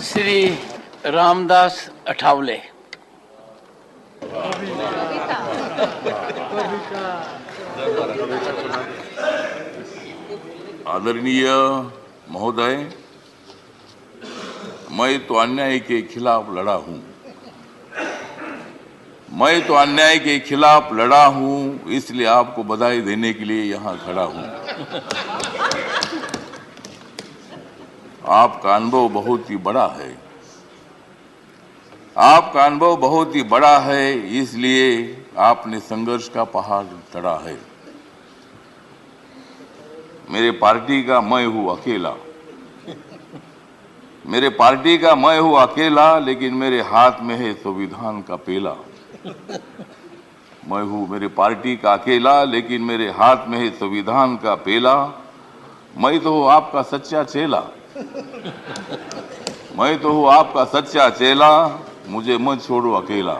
श्री रामदास अठावले। आदरणीय महोदय, मैं तो अन्याय के खिलाफ लड़ा हूं। मैं तो अन्याय के खिलाफ लड़ा हूं, इसलिए आपको बधाई देने के लिए यहां खड़ा हूं। आपका अनुभव बहुत ही बड़ा है। आपका अनुभव बहुत ही बड़ा है, इसलिए आपने संघर्ष का पहाड़ चढ़ा है। मेरे पार्टी का मैं हूं अकेला। मेरे पार्टी का मैं हूं अकेला, लेकिन मेरे हाथ में है संविधान का पेला। मैं हूं मेरे पार्टी का अकेला, लेकिन मेरे हाथ में है संविधान का पेला। मैं तो हूं आपका सच्चा चेला। मैं तो हूं आपका सच्चा चेला, मुझे मत छोड़ो अकेला।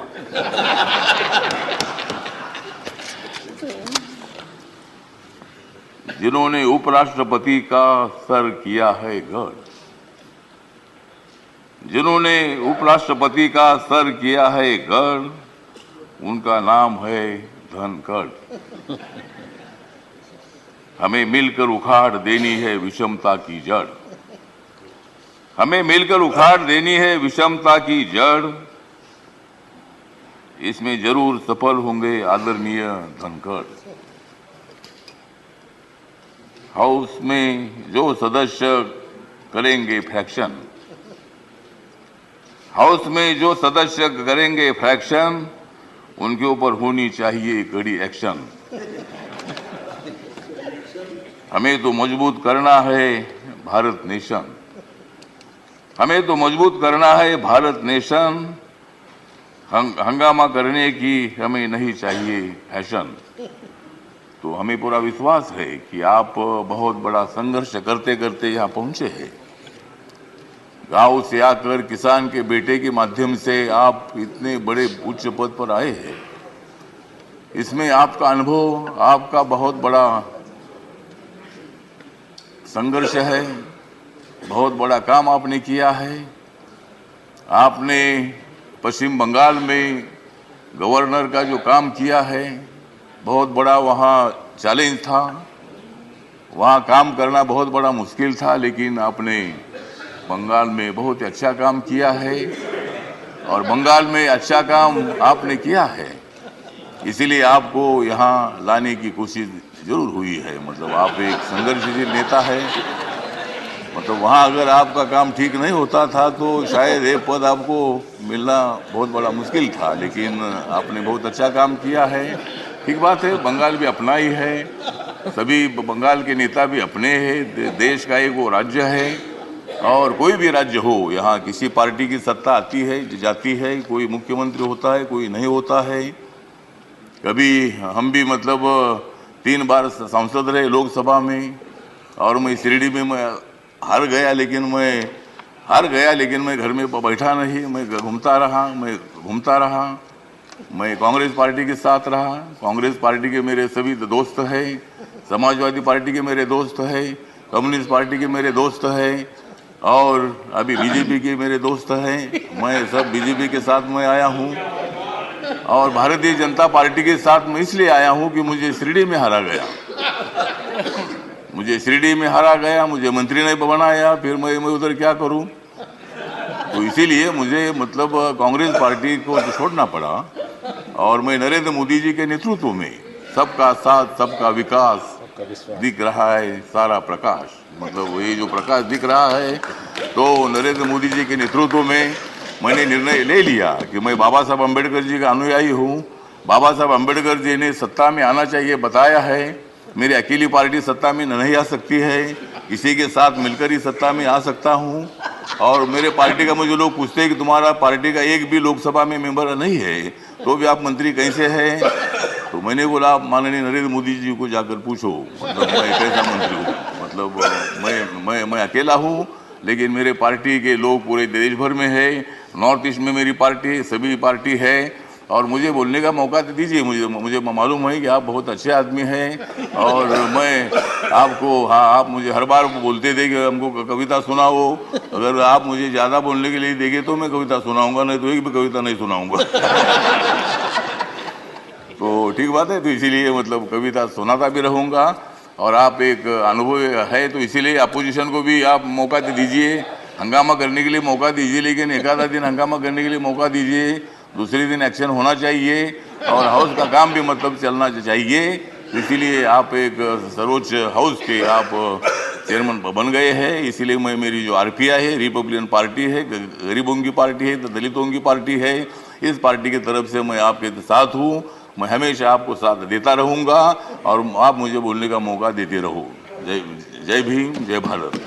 जिन्होंने उपराष्ट्रपति का सर किया है गढ़, जिन्होंने उपराष्ट्रपति का सर किया है गढ़, उनका नाम है धनखड़। हमें मिलकर उखाड़ देनी है विषमता की जड़। हमें मिलकर उखाड़ देनी है विषमता की जड़। इसमें जरूर सफल होंगे आदरणीय धनखड़। हाउस में जो सदस्य करेंगे फ्रैक्शन, हाउस में जो सदस्य करेंगे फ्रैक्शन, उनके ऊपर होनी चाहिए कड़ी एक्शन। हमें तो मजबूत करना है भारत नेशन। हमें तो मजबूत करना है भारत नेशन। हंगामा करने की हमें नहीं चाहिए फैशन। तो हमें पूरा विश्वास है कि आप बहुत बड़ा संघर्ष करते करते यहाँ पहुंचे हैं। गांव से आकर किसान के बेटे के माध्यम से आप इतने बड़े उच्च पद पर आए हैं। इसमें आपका अनुभव, आपका बहुत बड़ा संघर्ष है। बहुत बड़ा काम आपने किया है। आपने पश्चिम बंगाल में गवर्नर का जो काम किया है, बहुत बड़ा वहाँ चैलेंज था। वहाँ काम करना बहुत बड़ा मुश्किल था, लेकिन आपने बंगाल में बहुत अच्छा काम किया है। और बंगाल में अच्छा काम आपने किया है, इसीलिए आपको यहाँ लाने की कोशिश जरूर हुई है। मतलब आप एक संघर्षशील नेता है। मतलब वहाँ अगर आपका काम ठीक नहीं होता था तो शायद ये पद आपको मिलना बहुत बड़ा मुश्किल था, लेकिन आपने बहुत अच्छा काम किया है। ठीक बात है, बंगाल भी अपना ही है। सभी बंगाल के नेता भी अपने हैं। देश का एक वो राज्य है, और कोई भी राज्य हो, यहाँ किसी पार्टी की सत्ता आती है जाती है। कोई मुख्यमंत्री होता है, कोई नहीं होता है। कभी हम भी मतलब 3 बार सांसद रहे लोकसभा में, और मैं शिरडी में मैं हार गया, लेकिन मैं घर में बैठा नहीं। मैं घूमता रहा। मैं कांग्रेस पार्टी के साथ रहा। कांग्रेस पार्टी के मेरे सभी दोस्त हैं। समाजवादी पार्टी के मेरे दोस्त हैं। कम्युनिस्ट पार्टी के मेरे दोस्त हैं, और अभी बीजेपी के मेरे दोस्त हैं। मैं सब बीजेपी के साथ में आया हूँ, और भारतीय जनता पार्टी के साथ में इसलिए आया हूँ कि मुझे शिरडी में हारा गया। मुझे मंत्री ने बनाया, फिर मैं उधर क्या करूं। तो इसीलिए मुझे मतलब कांग्रेस पार्टी को तो छोड़ना पड़ा, और मैं नरेंद्र मोदी जी के नेतृत्व में सबका साथ सबका विकास दिख रहा है सारा प्रकाश। मतलब ये जो प्रकाश दिख रहा है, तो नरेंद्र मोदी जी के नेतृत्व में मैंने निर्णय ले लिया कि मैं बाबा साहब अम्बेडकर जी का अनुयायी हूँ। बाबा साहब अम्बेडकर जी ने सत्ता में आना चाहिए बताया है। मेरी अकेली पार्टी सत्ता में नहीं आ सकती है, किसी के साथ मिलकर ही सत्ता में आ सकता हूँ। और मेरे पार्टी का मुझे लोग पूछते हैं कि तुम्हारा पार्टी का एक भी लोकसभा में मेंबर नहीं है, तो भी आप मंत्री कैसे हैं? तो मैंने बोला, आप माननीय नरेंद्र मोदी जी को जाकर पूछो, मतलब मैं कैसा मंत्री हूँ। मतलब मैं अकेला हूँ, लेकिन मेरे पार्टी के लोग पूरे देश भर में है। नॉर्थ ईस्ट में मेरी पार्टी सभी पार्टी है, और मुझे बोलने का मौका दे दीजिए। मुझे मालूम है कि आप बहुत अच्छे आदमी हैं और मैं आपको, हाँ, आप मुझे हर बार बोलते थे कि हमको कविता सुनाओ। अगर आप मुझे ज़्यादा बोलने के लिए देंगे तो मैं कविता सुनाऊंगा, नहीं तो एक भी कविता नहीं सुनाऊंगा। तो ठीक बात है, तो इसीलिए मतलब कविता सुनाता भी रहूँगा। और आप एक अनुभव है तो इसीलिए अपोजिशन को भी आप मौका दे दीजिए, हंगामा करने के लिए मौका दीजिए, लेकिन एक आधा दिन हंगामा करने के लिए मौका दीजिए, दूसरे दिन एक्शन होना चाहिए और हाउस का काम भी मतलब चलना चाहिए। इसीलिए आप एक सर्वोच्च हाउस के आप चेयरमैन बन गए हैं। इसीलिए मैं, मेरी जो आरपीआई है, रिपब्लिकन पार्टी है, गरीबों की पार्टी है, दलितों की पार्टी है, इस पार्टी की तरफ से मैं आपके साथ हूँ। मैं हमेशा आपको साथ देता रहूँगा और आप मुझे बोलने का मौका देते रहो। जय भीम, जय भारत।